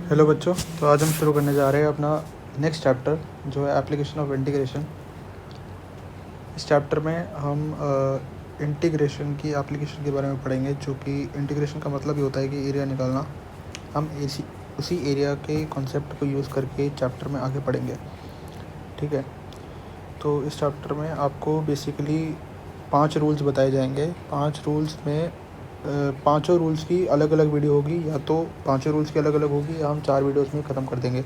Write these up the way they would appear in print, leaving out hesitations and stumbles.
Hello बच्चों, तो आज हम शुरू करने जा रहे हैं अपना नेक्स्ट चैप्टर जो है एप्लीकेशन ऑफ इंटीग्रेशन। इस चैप्टर में हम इंटीग्रेशन की एप्लीकेशन के बारे में पढ़ेंगे, जो कि इंटीग्रेशन का मतलब ही होता है कि एरिया निकालना। हम उसी एरिया के कॉन्सेप्ट को यूज़ करके चैप्टर में आगे पढ़ेंगे। ठीक है, तो इस चैप्टर में आपको बेसिकली 5 रूल्स बताए जाएंगे। 5 रूल्स में पाँचों रूल्स की अलग अलग वीडियो होगी, या तो पाँचों रूल्स की अलग अलग होगी या हम 4 वीडियोस में ख़त्म कर देंगे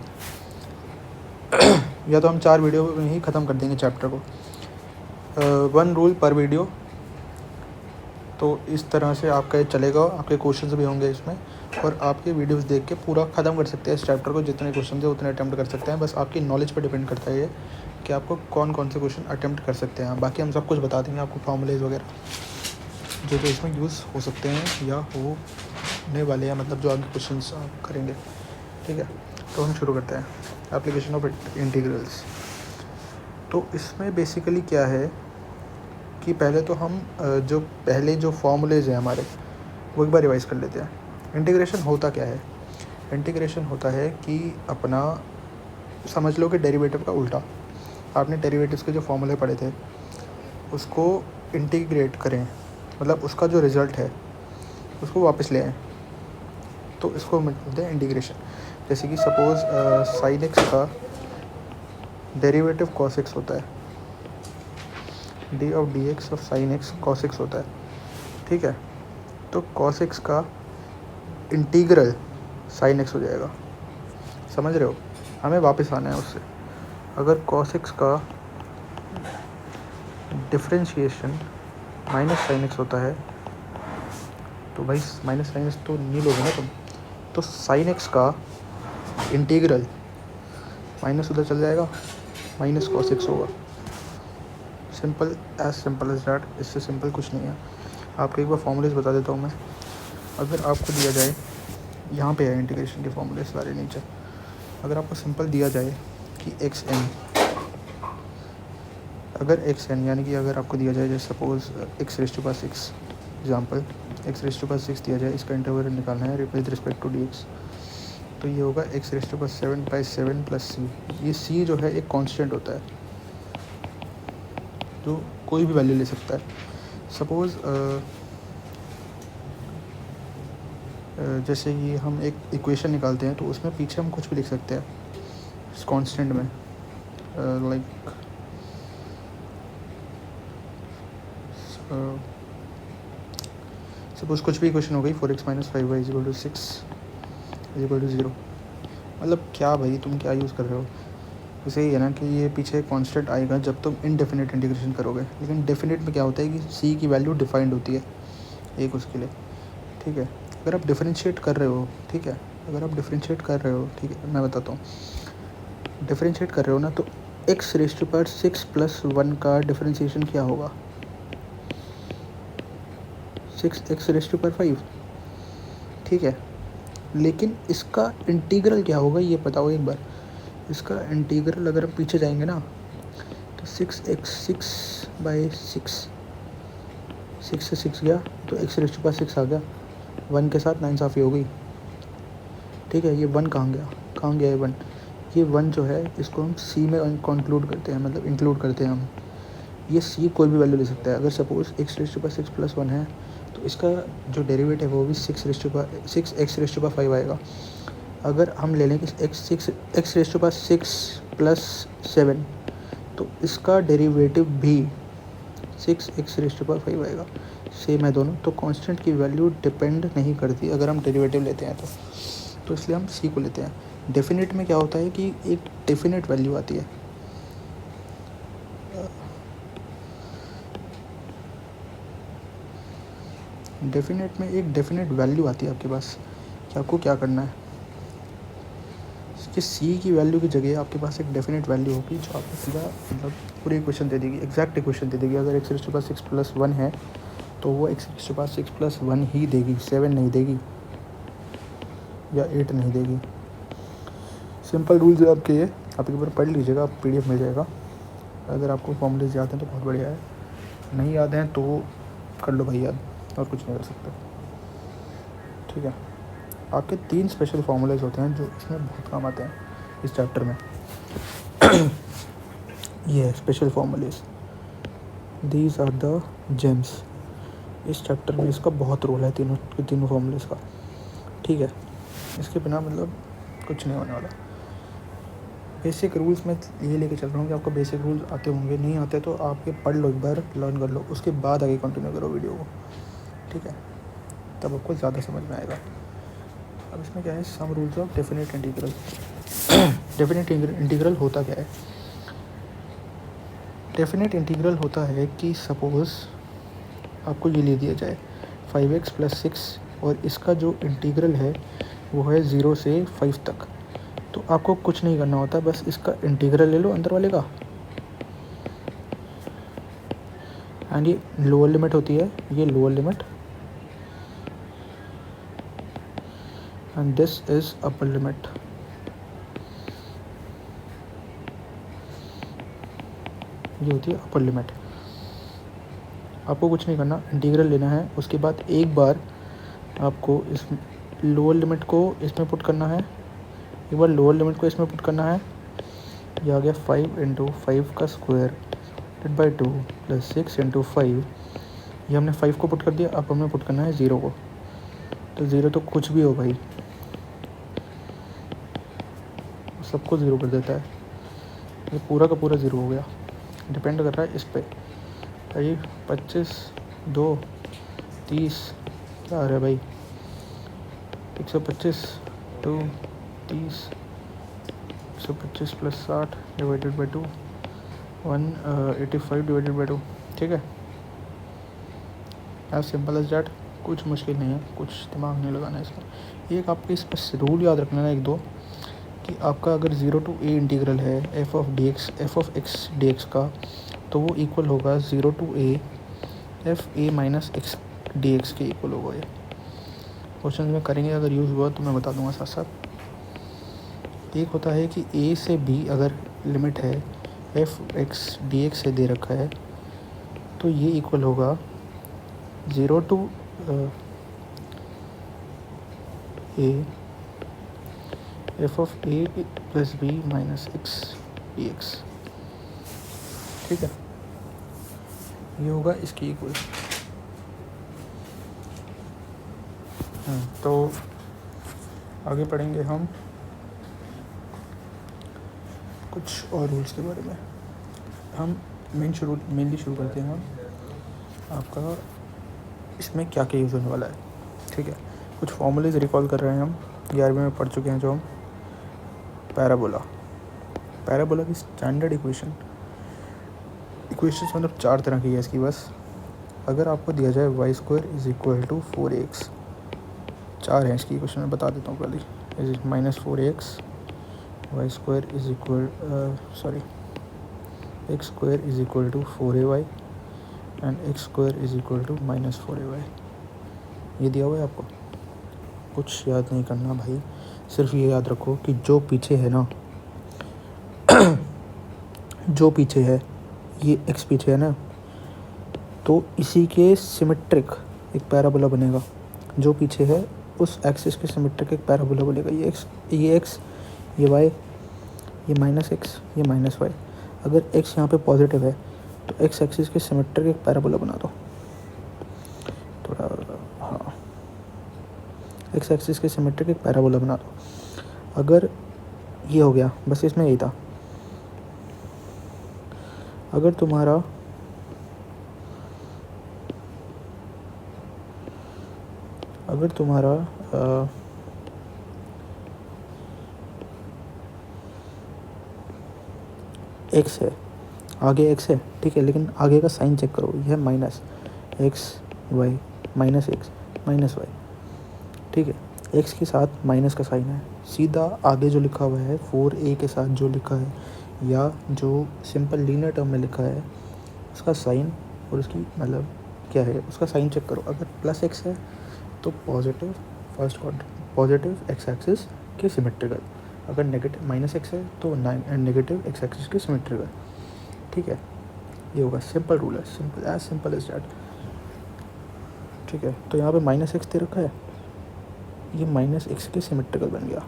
या तो हम 4 वीडियो में ही ख़त्म कर देंगे चैप्टर को। 1 रूल पर वीडियो। तो इस तरह से आपका ये चलेगा, आपके क्वेश्चंस भी होंगे इसमें, और आपके वीडियोस देख के पूरा ख़त्म कर सकते हैं इस चैप्टर को। जितने क्वेश्चन है उतने अटैम्प्ट कर सकते हैं। बस आपकी नॉलेज पर डिपेंड करता है ये कि आपको कौन कौन से क्वेश्चन अटैम्प्ट कर सकते हैं। बाकी हम सब कुछ बता देंगे आपको, फॉर्मूलेज वगैरह जो इसमें यूज़ हो सकते हैं या होने वाले हैं, मतलब जो आगे क्वेश्चंस आप करेंगे। ठीक है, तो हम शुरू करते हैं एप्लीकेशन ऑफ इंटीग्रल्स। तो इसमें बेसिकली क्या है कि पहले तो हम जो फॉर्मूलेज हैं हमारे, वो एक बार रिवाइज़ कर लेते हैं। इंटीग्रेशन होता क्या है? इंटीग्रेशन होता है कि अपना समझ लो कि डेरिवेटिव का उल्टा। आपने डेरिवेटिव्स के जो फॉर्मूले पढ़े थे उसको इंटीग्रेट करें, मतलब उसका जो रिज़ल्ट है उसको वापस ले आएँ, तो इसको हम बोलते हैं इंटीग्रेशन। जैसे कि सपोज़ साइन एक्स का डेरिवेटिव कॉस एक्स होता है, D of D x of sine x cos x होता है। ठीक है, तो कॉस एक्स का इंटीग्रल साइन एक्स हो जाएगा। समझ रहे हो? हमें वापस आना है उससे। अगर कॉस एक्स का डिफरेंशिएशन माइनस साइन एक्स होता है, तो भाई माइनस साइन एक्स तो नहीं लोगे ना तुम, तो साइन एक्स का इंटीग्रल माइनस उधर चल जाएगा, माइनस कॉस एक्स होगा। Simple as that. इससे सिंपल कुछ नहीं है। आपको एक बार फॉर्मूलेज बता देता हूँ मैं। अगर आपको दिया जाए, यहाँ पे है इंटीग्रेशन के फॉर्मूले सारे नीचे। अगर आपको सिंपल दिया जाए कि एक्स एन, अगर एक्स एन यानी कि अगर आपको दिया जाए जैसे suppose X raise to power 6, example X raise to power 6 दिया जाए, इसका इंटरवल निकालना है with respect to D X, तो ये होगा X raise to power 7/7 plus C. ये सी जो है एक कांस्टेंट होता है जो कोई भी वैल्यू ले सकता है। सपोज़ जैसे कि हम एक इक्वेशन निकालते हैं, तो उसमें पीछे हम कुछ भी लिख सकते हैं इस कांस्टेंट में। लाइक सपोज कुछ भी इक्वेशन हो गई, 4x - 5y = 6 = 0। मतलब क्या भाई, तुम क्या यूज़ कर रहे हो? वैसे ही है ना कि ये पीछे कांस्टेंट आएगा जब तुम इनडेफिनिट इंटीग्रेशन करोगे। लेकिन डेफिनेट में क्या होता है कि सी की वैल्यू डिफाइंड होती है एक उसके लिए। ठीक है, अगर आप डिफरेंशिएट कर रहे हो, ठीक है, अगर आप डिफरेंशिएट कर रहे हो, ठीक है, मैं बताता हूँ। डिफरेंशिएट कर रहे हो ना, तो एक्स रेज टू पावर 6 + 1 का डिफरेंशिएशन क्या होगा? 6x raise to power 5। ठीक है, लेकिन इसका इंटीग्रल क्या होगा ये बताओ एक बार। इसका इंटीग्रल अगर हम पीछे जाएंगे ना, तो 6 से 6 गया, तो x रेज टू पावर 6 आ गया। 1 के साथ नाइंसाफ़ी हो गई। ठीक है, ये 1 कहाँ गया ये 1? ये 1 जो है इसको हम c में इंक्लूड करते हैं, मतलब इंक्लूड करते हैं हम। ये c कोई भी वैल्यू ले सकता है। अगर suppose x raise to power 6 + 1 है, तो इसका जो डेरिवेटिव है वो भी 6x रेज टू पावर 5 आएगा। अगर हम ले लें कि x रेज टू पावर 6 + 7, तो इसका डेरिवेटिव भी 6x रेज टू पावर 5 आएगा। सेम है दोनों, तो कांस्टेंट की वैल्यू डिपेंड नहीं करती अगर हम डेरिवेटिव लेते हैं तो इसलिए हम c को लेते हैं। डेफिनेट में क्या होता है कि एक डेफिनेट वैल्यू आती है। डेफिनेट में एक डेफिनेट वैल्यू आती है आपके पास, कि आपको क्या करना है कि सी की वैल्यू की जगह आपके पास एक डेफिनेट वैल्यू होगी जो आपको सीधा मतलब पूरी इक्वेशन दे देगी, एग्जैक्ट इक्वेशन दे देगी। अगर x रेज टू पावर 6 + 1 है, तो वो x रेज टू पावर 6 + 1 ही देगी, 7 नहीं देगी या 8 नहीं देगी। सिंपल रूल्स है आपके ये, आप एक बार पढ़ लीजिएगा, आप PDF मिल जाएगा। अगर आपको फॉर्मूलेज याद हैं तो बहुत बढ़िया है, नहीं याद हैं तो कर लो भाई याद, और कुछ नहीं कर सकते। ठीक है, आपके 3 स्पेशल फार्मूलाज होते हैं जो इसमें बहुत काम आते हैं इस चैप्टर में। ये special formulas, these are the gems. इस चैप्टर में इसका बहुत रोल है तीनों फार्मूलाज का, ठीक है। इसके बिना मतलब कुछ नहीं होने वाला। बेसिक रूल्स में ये लेके चल रहा हूँ कि आपको बेसिक रूल्स आते होंगे, नहीं आते तो आप ये पढ़ लो, एक बार लर्न कर लो, उसके बाद आगे कंटिन्यू करो वीडियो को, ठीक है, तब आपको ज़्यादा समझ में आएगा। अब इसमें क्या है, some rules of definite integral. Definite integral होता क्या है? डेफिनेट इंटीग्रल होता है कि सपोज़ आपको ये ले दिया जाए 5x + 6 और इसका जो इंटीग्रल है वो है 0 से 5 तक, तो आपको कुछ नहीं करना होता, बस इसका इंटीग्रल ले लो अंदर वाले का, एंड ये लोअर लिमिट होती है, ये lower limit, and this is upper limit. ये होती है अपर लिमिट। आपको कुछ नहीं करना, इंटीग्रल लेना है, उसके बाद एक बार आपको इस लोअर लिमिट को इसमें पुट करना है, एक बार लोअर लिमिट को इसमें पुट करना है। ये आ गया 5 × 5 का स्क्वायर / 2 + 6 × 5। ये हमने 5 को पुट कर दिया, अब हमें पुट करना है 0 को, तो 0 तो कुछ भी हो भाई, सबको 0 कर देता है। ये पूरा का पूरा 0 हो गया, डिपेंड कर रहा है इस पर। भाई 25, 2, 30 क्या आ रहा है भाई, 125, 2, 30, 125 + 60 / 2, 185 / 2, ठीक है। एज सिंपल एज डैट, कुछ मुश्किल नहीं है, कुछ दिमाग नहीं लगाना है इसमें। एक आपको इस बस रूल याद रखना है, 1-2, कि आपका अगर 0 to a इंटीग्रल है f of x dx का, तो वो इक्वल होगा 0 to a f(a - x dx) के इक्वल होगा। ये क्वेश्चन में करेंगे, अगर यूज़ हुआ तो मैं बता दूंगा साथ साथ। एक होता है कि a से b अगर लिमिट है f(x dx) से दे रखा है, तो ये इक्वल होगा 0 to a f of a + b - x dx, ठीक है। ये होगा इसकी इक्वल। तो आगे पढ़ेंगे हम कुछ और रूल्स के बारे में। हम मेनली शुरू करते हैं हम आपका इसमें क्या क्या यूज़ होने वाला है, ठीक है। कुछ फॉर्मूलेज रिकॉल कर रहे हैं हम, 11वीं में पढ़ चुके हैं जो हम। पैराबोला की स्टैंडर्ड इक्वेशंस मतलब 4 तरह की है इसकी बस। अगर आपको दिया जाए y² = 4x, 4 है इसकी इक्वेशन, मैं बता देता हूँ पहले। -4x, y² x² = 4ay and x² = -4ay। ये दिया हुआ है आपको, कुछ याद नहीं करना भाई, सिर्फ ये याद रखो कि जो पीछे है ना जो पीछे है, ये x पीछे है ना, तो इसी के सिमेट्रिक एक पैराबोला बनेगा। जो पीछे है उस एक्सिस के सिमेट्रिक एक पैराबोला बनेगा। ये x, ये y, ये -x, ये -y। अगर x यहाँ पे पॉजिटिव है तो x एक्सिस के सिमेट्रिक एक पैराबोला बना दो थोड़ा, हाँ, x एक्सिस के सिमेट्रिक एक पैराबोला बना दो। अगर ये हो गया, बस इसमें यही था। अगर तुम्हारा x है, आगे x है, ठीक है, लेकिन आगे का साइन चेक करो, यह है -xy -x -y, ठीक है। x के साथ माइनस का साइन है, सीधा आगे जो लिखा हुआ है 4a के साथ जो लिखा है, या जो सिंपल लीनियर टर्म में लिखा है, उसका साइन और उसकी मतलब क्या है, उसका साइन चेक करो। अगर +x है तो positive first quadrant, positive x axis के सिमेट्रिकल। अगर नेगेटिव -x है तो नेगेटिव x एक्सिस के सिमेट्रिकल, ठीक है। ये होगा सिंपल रूल है, सिंपल एज दैट, ठीक है। तो यहाँ पे -x दे रखा है, ये माइनस एक्स के सिमेट्रिकल बन गया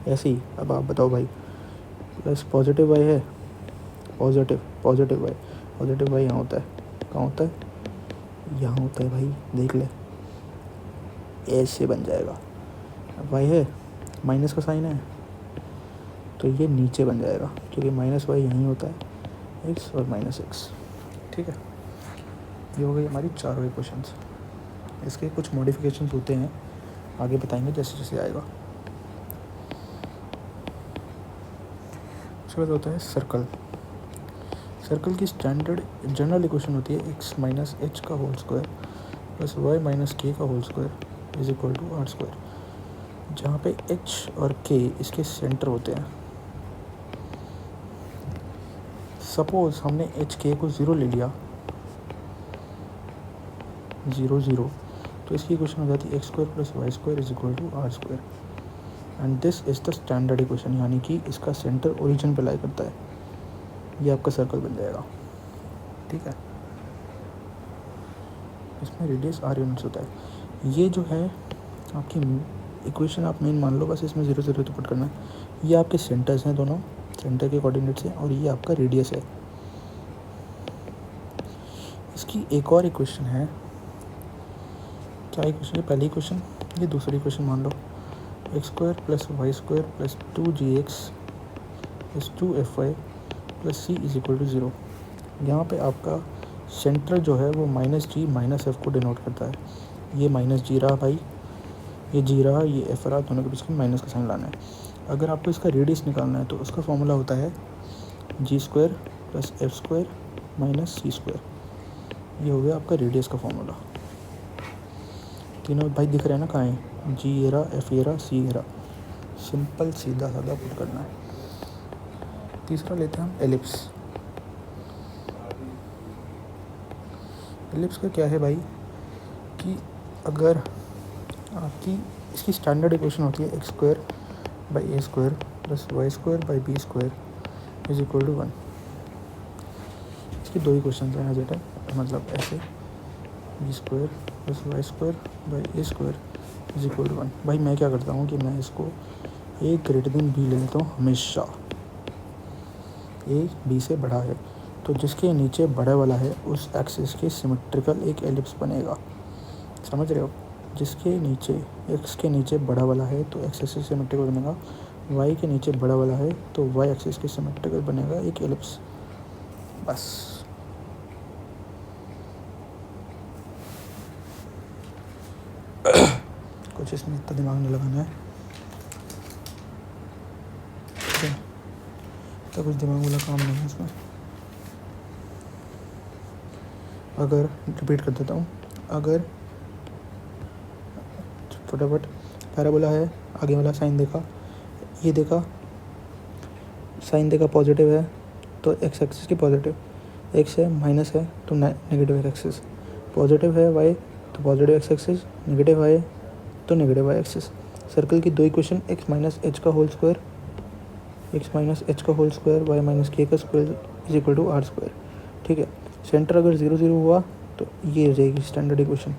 ऐसे ही। अब आप बताओ भाई, प्लस पॉजिटिव वाई है, पॉजिटिव वाई यहाँ होता है, कहाँ होता है, यहाँ होता है भाई, देख ले, ऐसे बन जाएगा। वाई है, माइनस का साइन है, तो ये नीचे बन जाएगा क्योंकि माइनस वाई यहीं होता है, एक्स और माइनस एक्स। ठीक है, ये हो गई हमारी चारों इक्वेशंस। इसके कुछ मॉडिफिकेशंस होते हैं, आगे बताएंगे जैसे जैसे आएगा। उसके बाद होता है सर्कल। सर्कल की स्टैंडर्ड जनरल इक्वेशन होती है एक्स माइनस एच का whole square plus y minus k का whole square is equal to r square, जहाँ पे एच और के इसके सेंटर होते हैं। सपोज हमने एच के को 0 ले लिया, 0 तो इसकी इक्वेशन हो जाती है x square plus Y square is equal to r square, and this is the standard equation, यानी कि इसका सेंटर ओरिजिन पे लाई करता है। ये आपका सर्कल बन जाएगा। ठीक है, इसमें रेडियस आर यूनिट्स होता है। ये जो है आपकी इक्वेशन आप मेन मान लो, बस इसमें 0 तो पुट करना है। ये आपके सेंटर्स हैं दोनों, सेंटर के कोऑर्डिनेट्स हैं, और ये आपका रेडियस है। इसकी एक और इक्वेशन है, क्या इक्वेशन है, पहली इक्वेशन, ये दूसरी इक्वेशन मान लो, X square plus Y square plus 2gx plus 2fy plus C is equal to 0। यहाँ पर आपका सेंटर जो है वो माइनस जी माइनस एफ को डिनोट करता है। ये माइनस जी रहा भाई, ये जी रहा, ये एफ रहा, दोनों के बीच में माइनस का साइन लाना है। अगर आपको इसका रेडियस निकालना है तो उसका फॉर्मूला होता है G square plus F square minus C square. ये हो गया आपका रेडियस का फॉर्मूला। तीनों भाई दिख रहे हैं ना, कहाँ है, जी ये रहा, एफ ये रहा, सी ये रहा। सिंपल सीधा साधा पुट करना है। तीसरा लेते हैं हम एलिप्स। एलिप्स का क्या है भाई कि अगर आपकी इसकी स्टैंडर्ड इक्वेशन होती है x square by a square plus Y square by b square is equal to 1। इसकी दो इक्वेशन हैं एज इट है, मतलब ऐसे, b square plus Y square by a square is equal to 1। भाई मैं क्या करता हूँ कि मैं इसको ए ग्रेटर देन बी ले लेता हूँ हमेशा। ए बी से बड़ा है तो जिसके नीचे बड़ा वाला है उस एक्सिस के सिमेट्रिकल एक एलिप्स बनेगा। समझ रहे हो, जिसके नीचे एक्स के नीचे बड़ा वाला है तो एक्स एक्सिस सिमेट्रिकल बनेगा, वाई के नीचे बड़ा वाला है तो वाई एक्सिस के सिमेट्रिकल बनेगा एक एलिप्स। बस कुछ इसमें इतना दिमाग नहीं लगाना है, ठीक है, तो कुछ दिमाग वाला काम नहीं है इसमें। अगर रिपीट कर देता हूँ, अगर फटाफट पैराबोला है, आगे वाला साइन देखा, ये देखा, साइन देखा पॉजिटिव है तो एक्स एक्सिस की पॉजिटिव, एक्स है माइनस है तो नेगेटिव एक्स एक्सिस, पॉजिटिव है वाई तो positive x axis, negative y तो नेगेटिव वाई एक्सिस। सर्कल की दो इक्वेशन, एक्स माइनस एच का whole square, x minus h का whole square y minus k का square is equal to r square. ठीक है, सेंटर अगर 0 हुआ तो ये हो जाएगी स्टैंडर्ड इक्वेशन।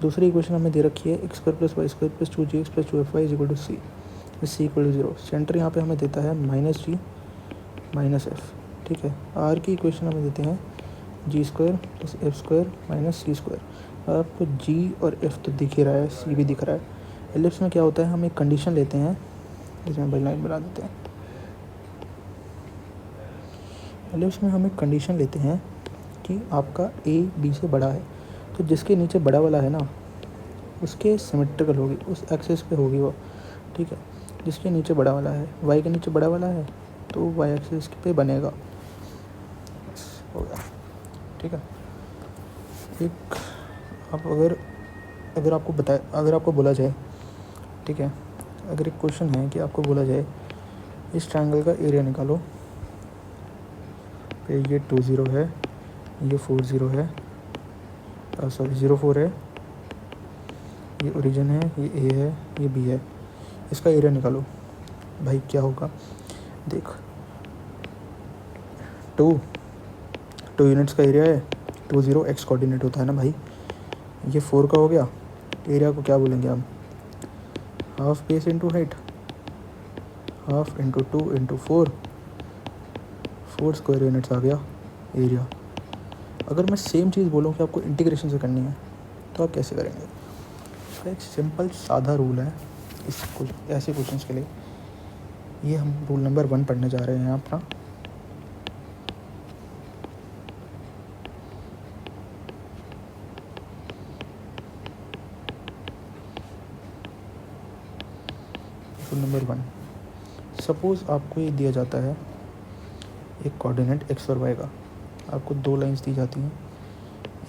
दूसरी इक्वेशन हमें दे रखी है x square plus Y square plus 2gx plus 2fy is equal to c, c equal to 0। Centre यहाँ पे हमें देता है माइनस जी माइनस एफ। ठीक है, आर की इक्वेशन हमें देते हैं G square plus F square minus C square. आपको जी और एफ तो दिख ही रहा है, सी भी दिख रहा है। एलिप्स में क्या होता है, हम एक कंडीशन लेते हैं, इसमें भाई लाइन बना देते हैं। एलिप्स में हम एक कंडीशन लेते हैं कि आपका ए बी से बड़ा है तो जिसके नीचे बड़ा वाला है ना उसके सिमेट्रिकल होगी, उस एक्सिस पे होगी वो। ठीक है, जिसके नीचे बड़ा वाला है, वाई के नीचे बड़ा वाला है तो वाई एक्सिस पे बनेगा, हो गया। ठीक है, एक आप अगर आपको बोला जाए, ठीक है, अगर एक क्वेश्चन है कि आपको बोला जाए इस ट्रायंगल का एरिया निकालो, पे ये 20 है, ये 40 है, सॉरी 04 है, ये ओरिजिन है, ये ए है, ये बी है, इसका एरिया निकालो। भाई क्या होगा, देख, 2 यूनिट्स का एरिया है, 20 एक्स कोऑर्डिनेट होता है ना भाई, ये 4 का हो गया, एरिया को क्या बोलेंगे हम, half base into height, half into 2 into 4, 4 square units आ गया एरिया। अगर मैं सेम चीज़ बोलूँ कि आपको इंटीग्रेशन से करनी है तो आप कैसे करेंगे? इसका एक सिंपल सादा रूल है इस ऐसे क्वेश्चंस के लिए। ये हम रूल नंबर 1 पढ़ने जा रहे हैं अपना। रूल नंबर 1, सपोज़ आपको ये दिया जाता है एक कोऑर्डिनेट एक्स और वाई का, आपको दो लाइंस दी जाती हैं,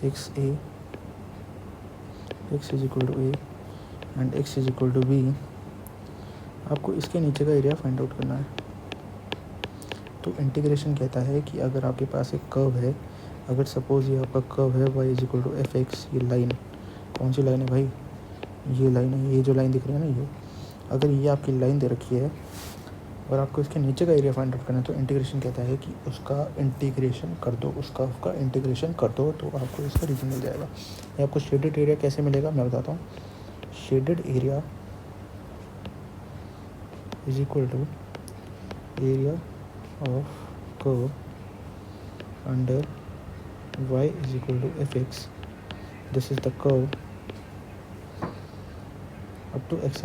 x a, x is equal to a and x is equal to b. आपको इसके नीचे का एरिया फाइंड आउट करना है। तो इंटीग्रेशन कहता है कि अगर आपके पास एक कर्व है, अगर सपोज़ ये आपका कर्व है y is equal to f x, ये लाइन कौन सी लाइन है भाई, ये लाइन है, ये जो लाइन दिख रही है ना ये, अगर ये आपकी लाइन दे रखी है और आपको इसके नीचे का एरिया फाइंड आउट करना है, तो इंटीग्रेशन कहता है कि उसका इंटीग्रेशन कर दो, उस कर्व का इंटीग्रेशन कर दो, तो आपको इसका रीजन मिल जाएगा। ये आपको शेडेड एरिया कैसे मिलेगा मैं बताता हूँ। Shaded area is equal to area of curve under y is equal to fx. This is the curve up to x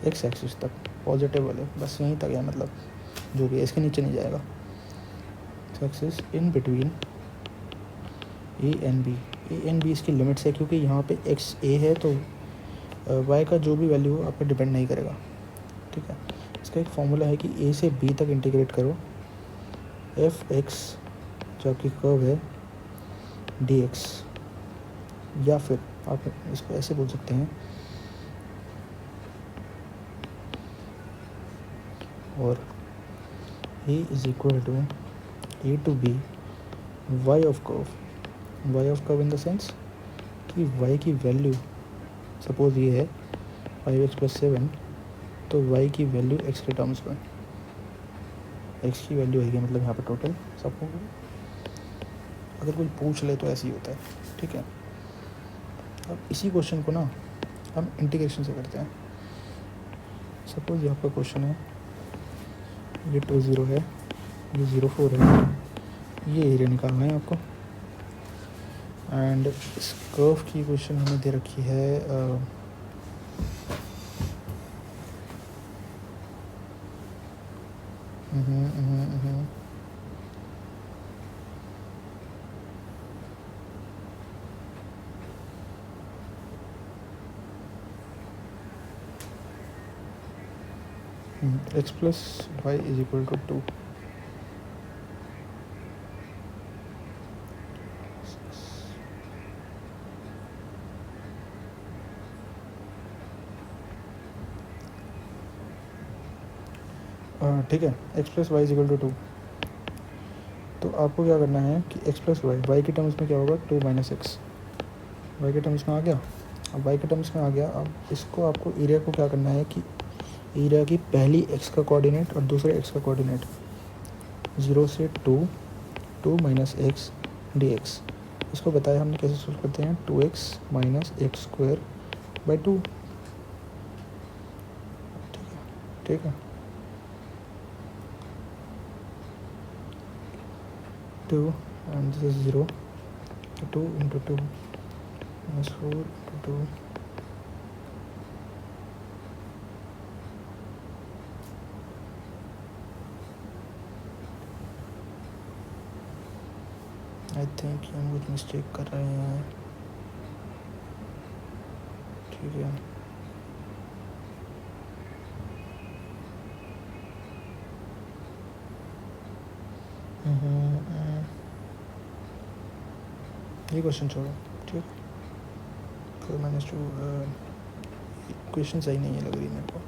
axis तक पॉजिटिव वाले, बस यहीं तक है, मतलब जो भी है इसके नीचे नहीं जाएगा। x axis in between a and b, a and b इसकी लिमिट्स है, क्योंकि यहाँ पे x a है तो y का जो भी वैल्यू हो आप पे डिपेंड नहीं करेगा, ठीक है। इसका एक फॉर्मूला है कि a से b तक इंटीग्रेट करो, एफ एक्स जो आपकी कर्व है dx, या फिर आप इसको ऐसे बोल सकते हैं, और a is equal to a to b y of curve in the sense कि y की वैल्यू सपोज ये है 5x + 7, तो y की वैल्यू x के टर्म्स में, x की वैल्यू है मतलब यहाँ पर टोटल सबको, अगर कोई पूछ ले तो ऐसे ही होता है, ठीक है। अब इसी क्वेश्चन को ना हम इंटीग्रेशन से करते हैं। सपोज ये आपका क्वेश्चन है, ये 20 है, ये 04 है, ये एरिया निकालना है आपको, एंड इस कर्व की क्वेश्चन हमें दे रखी है x + y is equal to 2। ठीक है, x + y is equal to 2। तो आपको क्या करना है कि x + y के टर्म्स में क्या होगा, 2 - x, y के टर्म्स में आ गया। अब y के टर्म्स में आ गया, अब इसको आपको एरिया को क्या करना है कि एरिया की पहली x का कोऑर्डिनेट और दूसरे x का कोऑर्डिनेट 0 से 2 - x dx, इसको बताया हमने कैसे सोल्व करते हैं, 2x - x² / 2, ठीक है 2 and this is 0, 2 × 2 - 4 × 2, I think हम कुछ मिस्टेक कर रहे हैं, ठीक है। ये क्वेश्चन छोड़ो, ठीक, फिर मैंने क्वेश्चन सही नहीं है लग रही मेरे को।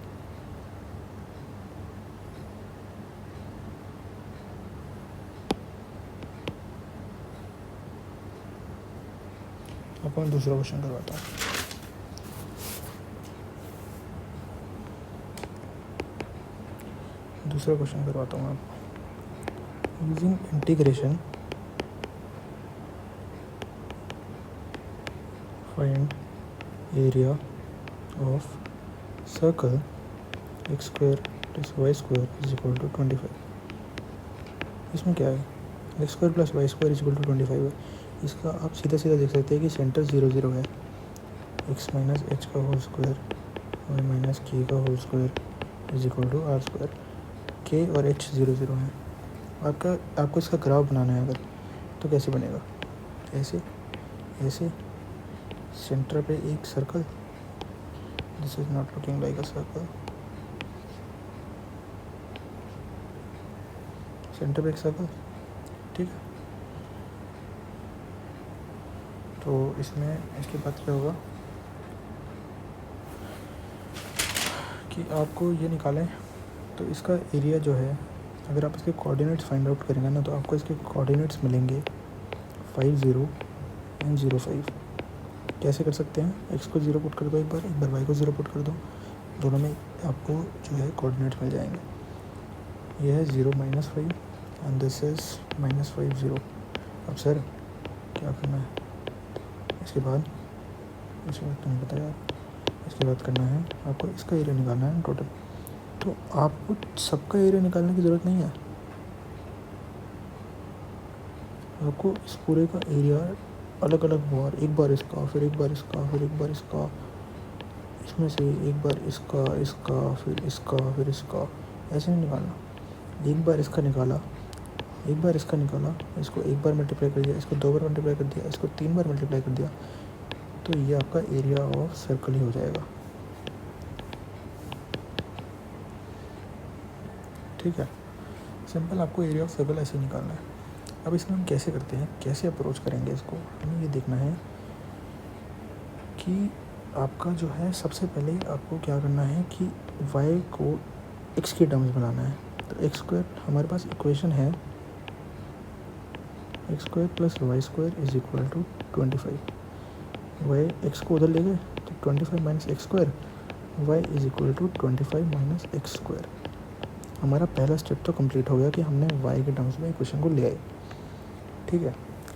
आपको मैं दूसरा क्वेश्चन करवाता हूँ। दूसरा क्वेश्चन करवाता हूँ आपको। Using integration find area of circle x square plus Y square is equal to 25। इसमें क्या है, x square plus Y square is equal to 25 है। इसका आप सीधा सीधा देख सकते हैं कि सेंटर 0 0 है। एक्स माइनस एच का whole square y minus k का whole square is equal to r square. K और एच 0 0 है। आपको इसका ग्राफ बनाना है अगर, तो कैसे बनेगा, ऐसे ऐसे सेंटर पे एक circle, this is not looking like a circle, centre पे एक सर्कल, ठीक है। तो इसमें इसके बाद क्या होगा कि आपको ये निकालें, तो इसका एरिया जो है, अगर आप इसके कोऑर्डिनेट्स फाइंड आउट करेंगे ना, तो आपको इसके कोऑर्डिनेट्स मिलेंगे 5 0 एंड 0 5। कैसे कर सकते हैं, एक्स को 0 पुट कर दो, एक बार वाई को 0 पुट कर दो, दोनों में आपको जो है कोऑर्डिनेट्स मिल जाएंगे। ये है 0 -5 एंड दिस इज -5 0। अब सर क्या करना है, इसके बाद तुम्हें पता है, इसके बाद करना है आपको इसका एरिया निकालना है टोटल। तो आपको सबका एरिया निकालने की ज़रूरत नहीं है, आपको इस पूरे का एरिया अलग अलग बार, एक बार इसका, फिर एक बार इसका, फिर एक बार इसका, इसमें से एक बार इसका, इसका, फिर इसका, फिर इसका, ऐसे नहीं निकालना। एक बार इसका निकाला, एक बार इसका निकाला, इसको एक बार मल्टीप्लाई कर दिया, इसको 2 बार मल्टीप्लाई कर दिया, इसको 3 बार मल्टीप्लाई कर दिया, तो ये आपका एरिया ऑफ सर्कल ही हो जाएगा, ठीक है। सिंपल, आपको एरिया ऑफ सर्कल ऐसे ही निकालना है। अब इसमें हम कैसे करते हैं, कैसे अप्रोच करेंगे इसको, हमें ये देखना है कि आपका जो है, सबसे पहले आपको क्या करना है कि y को x के टर्म्स बनाना है। तो एक्स स्क्वायर, हमारे पास इक्वेशन है x square plus Y square is equal to 25। Y x को उधर ले गए तो 25 minus x square, y is equal to 25 minus x square. हमारा पहला स्टेप तो कंप्लीट हो गया कि हमने y के टर्म्स में इक्वेशन को ले आए, ठीक है।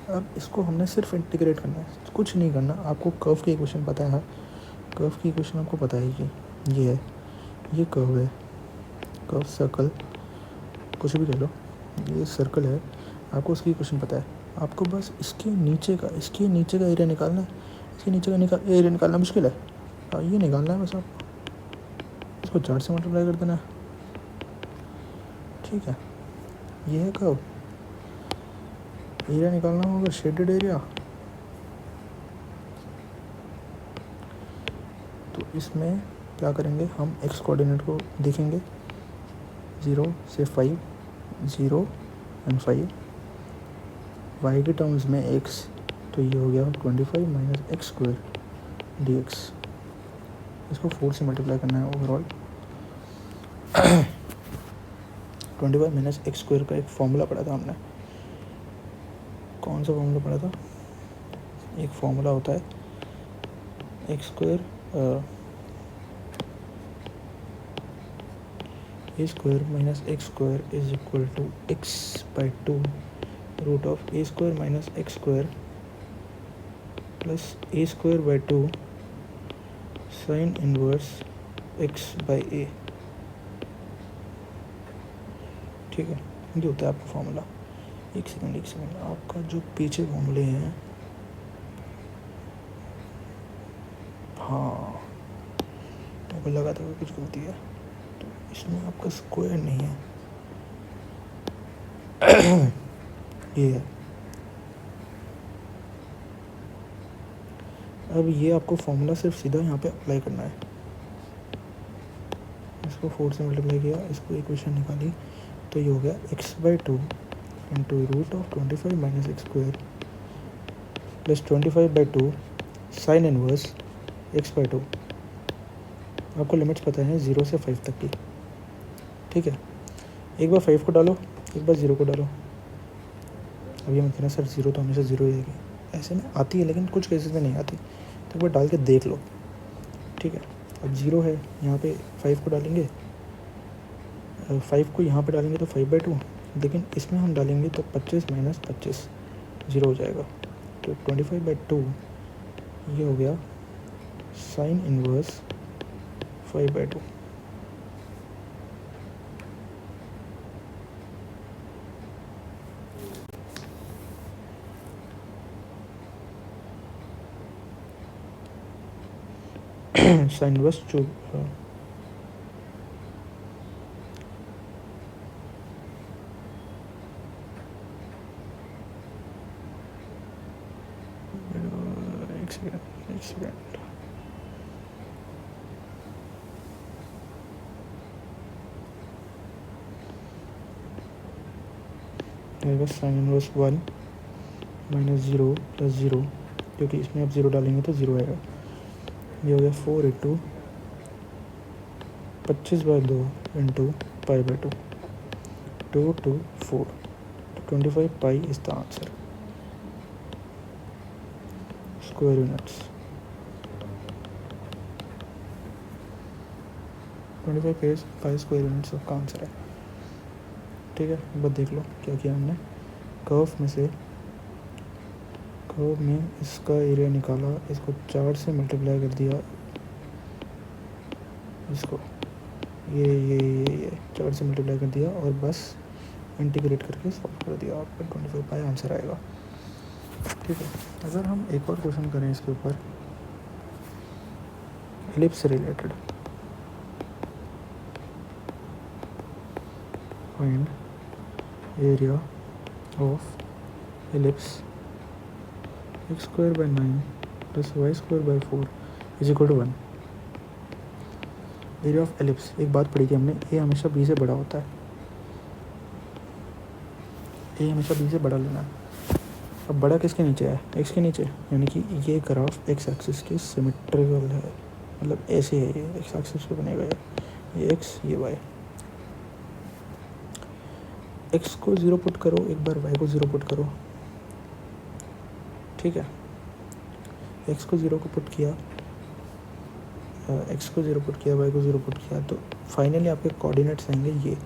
अब इसको हमने सिर्फ इंटीग्रेट करना है, कुछ नहीं करना। आपको कर्व की इक्वेशन पता है, कर्व की इक्वेशन आपको पता है कि ये है, ये कर्व है, कर्व सर्कल कुछ भी कह लो, ये सर्कल है, आपको उसकी इक्वेशन पता है। आपको बस इसके नीचे का एरिया निकालना है। इसके नीचे का एरिया निकालना मुश्किल है, ये निकालना है बस आपको, इसको 4 से मल्टीप्लाई कर देना है, ठीक है। ये है कर्व, एरिया निकालना होगा, शेडेड एरिया। तो इसमें क्या करेंगे, हम एक्स कोऑर्डिनेट को देखेंगे, 0 से 5, 0 एंड 5, वाई के टर्म्स में x, तो ये हो गया 25 माइनस एक्स स्क्वायर dx। इसको 4 से मल्टीप्लाई करना है ओवरऑल। 25 माइनस एक्स स्क्वायर का एक फॉर्मूला पढ़ा था हमने, कौन सा फॉर्मूला पढ़ा था, एक फॉर्मूला होता है x square A square minus x square is equal to X by 2 root of A square minus x square plus A square by 2 sine inverse X by A, ठीक है। ये होता है आपका फॉर्मूला। एक सेकंड, आपका जो पीछे फॉर्मूले हैं, हाँ मुझे लगा था कुछ गलती है, तो इसमें आपका स्क्वायर नहीं है, ये है। अब ये आपको फॉर्मूला सिर्फ सीधा यहाँ पे अप्लाई करना है। इसको 4 से मल्टीप्लाई किया, इसको इक्वेशन निकाली, तो ये हो गया x/2 into root of 25 minus x square plus 25/2 sine inverse x/2। आपको लिमिट्स पता है 0 से 5 तक की, ठीक है। एक बार 5 को डालो, एक बार 0 को डालो। अब ये मत कहना सर 0 तो हमेशा 0 ही आएगी, ऐसे में आती है लेकिन कुछ केसेस में नहीं आती, तो एक बार डाल के देख लो, ठीक है। अब 0 है, यहाँ पे 5 को डालेंगे, 5 को यहाँ पे डालेंगे तो 5/2, लेकिन इसमें हम डालेंगे तो 25 माइनस 25 0 हो जाएगा, तो 25/2 ये हो गया साइन इनवर्स 5/2। साइन इनवर्स 2 एक second sine inverse 1 minus 0 plus 0, क्योंकि इसमें आप 0 डालेंगे तो 0 आएगा। ये हो गया 4/2 25/2 into π/2 2 to 4 25 pi is the answer. Square units 25 pi square units का आंसर है। ठीक है, बस देख लो क्या किया हमने। कर्व में इसका एरिया निकाला, इसको 4 से मल्टीप्लाई कर दिया, इसको ये 4 से मल्टीप्लाई कर दिया और बस इंटीग्रेट करके सॉल्व कर दिया। आपका 25 पाई आंसर आएगा। ठीक है, अगर हम एक और क्वेश्चन करें इसके ऊपर, एलिप्स से related, find area of ellipse x²/9 + y²/4 = 1। Area of ellipse, एक बात पढ़ी थी हमने, ए हमेशा बी से बड़ा होता है, ए हमेशा बी से बड़ा लेना है। अब बड़ा किसके नीचे है? एक्स के नीचे, यानी कि ये ग्राफ एक्स एक्सिस के सिमेट्रिकल है, मतलब ऐसे है, ये एक्स एक्सिस पे बनेगा, ये एक्स ये वाई। एक्स को 0 पुट करो, एक बार वाई को 0 पुट करो। ठीक है, एक्स को 0 को पुट किया, एक्स को 0 पुट किया, वाई को 0 पुट किया, तो फाइनली आपके कोऑर्डिनेट्स आएंगे ये।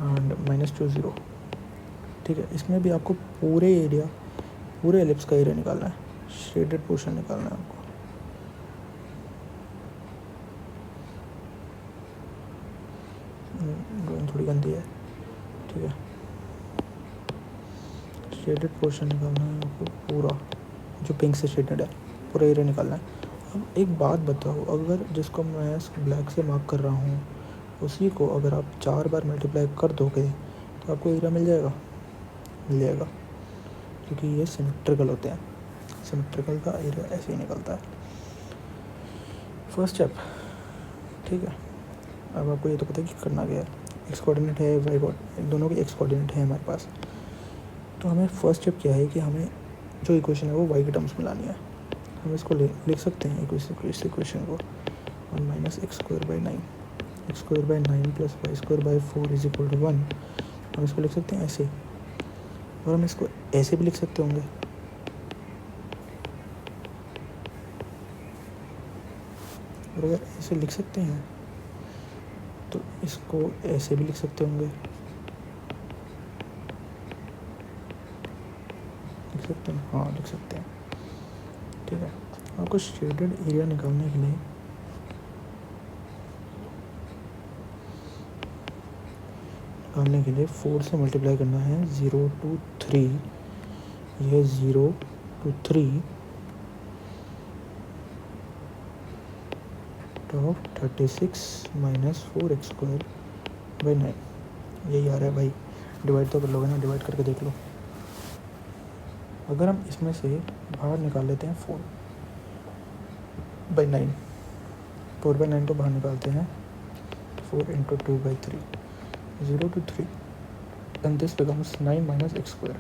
एंड -2 0। ठीक है, इसमें भी आपको पूरे एलिप्स का एरिया निकालना है, शेडेड पोर्शन निकालना है आपको। ड्राइंग थोड़ी गंदी है। ठीक है, शेडेड पोर्शन निकालना है आपको, पूरा जो पिंक से शेडेड है पूरा एरिया निकालना है। अब एक बात बताओ, अगर जिसको मैं ब्लैक से मार्क कर रहा हूँ उसी को अगर आप 4 बार मल्टीप्लाई कर दोगे तो आपको एरिया मिल जाएगा, क्योंकि ये सिमेट्रिकल होते हैं। सिमेट्रिकल का एरिया ऐसे ही निकलता है। First step. ठीक है, अब आपको ये तो पता है कि करना क्या है। एक्स कोऑर्डिनेट है, वाई कोऑर्डिनेट, दोनों के एक्स कोऑर्डिनेट है हमारे पास। तो हमें फर्स्ट स्टेप क्या है कि हमें जो इक्वेशन है वो वाई के टर्म्स में लानी है। हम इसको लिख सकते हैं इस इक्वेशन को, 1 - x²/9 x²/9 + y²/4 = 1। हम इसको लिख सकते हैं ऐसे, और हम इसको ऐसे भी लिख सकते होंगे। और अगर ऐसे लिख सकते हैं तो इसको ऐसे भी लिख सकते होंगे, लिख सकते हैं, हाँ लिख सकते हैं। ठीक है, आपको शेडेड एरिया निकालने के लिए 4 से मल्टीप्लाई करना है, 0 to 3, यह 0 to 3 of 36 - 4x²/9। यही आ रहा है भाई, डिवाइड तो कर लोगे ना, डिवाइड करके देख लो। अगर हम इसमें से बाहर निकाल लेते हैं 4/9, 4/9 को बाहर निकालते हैं, 4 × 2/3, 0 to 3, and this becomes 9 - x²।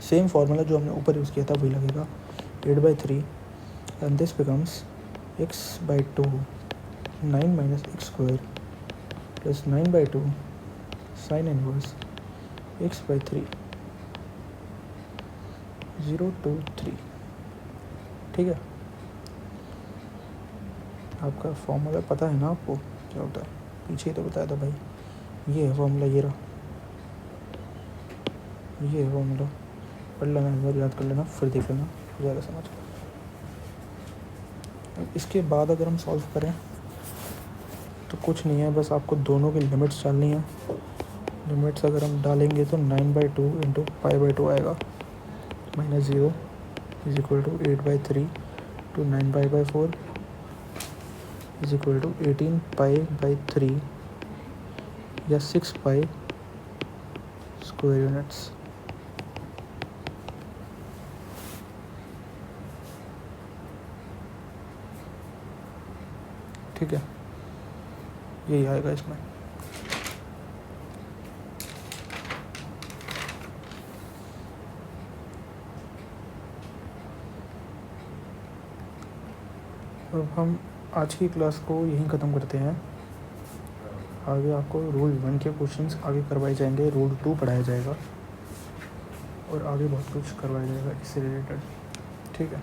Same formula जो हमने ऊपर यूज़ किया था वही लगेगा, 8/3, and this becomes x/2, 9 - x² + 9/2 sin inverse x/3, 0 to 3। ठीक है, आपका फॉर्मूला पता है ना आपको क्या होता है, पीछे ही तो बताया था भाई। ये है फॉर्मूला, ये रहा, ये है फॉर्मूला, पढ़ लेना, एक बार याद कर लेना, फिर देख लेना, हो जाएगा समझ। इसके बाद अगर हम सॉल्व करें तो कुछ नहीं है, बस आपको दोनों की लिमिट्स डालनी है। लिमिट्स अगर हम डालेंगे तो 9/2 इंटू π/2 आएगा, -0 is equal to 8/3 to 9π/4 is equal to 18π/3 या 6π स्क्वायर यूनिट्स। ठीक है, यही आएगा इसमें। अब हम आज की क्लास को यहीं ख़त्म करते हैं। आगे आपको रूल 1 के क्वेश्चंस आगे करवाए जाएंगे, रूल 2 पढ़ाया जाएगा और आगे बहुत कुछ करवाया जाएगा इससे रिलेटेड। ठीक है,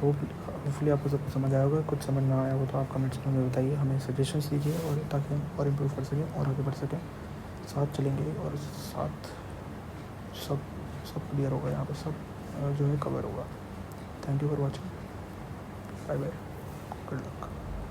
होपफुली आपको सब समझ आया होगा। कुछ समझ ना आया हो तो आप कमेंट्स में बताइए, हमें सजेशंस दीजिए और ताकि हम और इम्प्रूव कर सकें और आगे बढ़ सकें। साथ चलेंगे और साथ सब क्लियर होगा, यहाँ पे सब जो है कवर होगा। Thank you for watching, bye bye, good luck.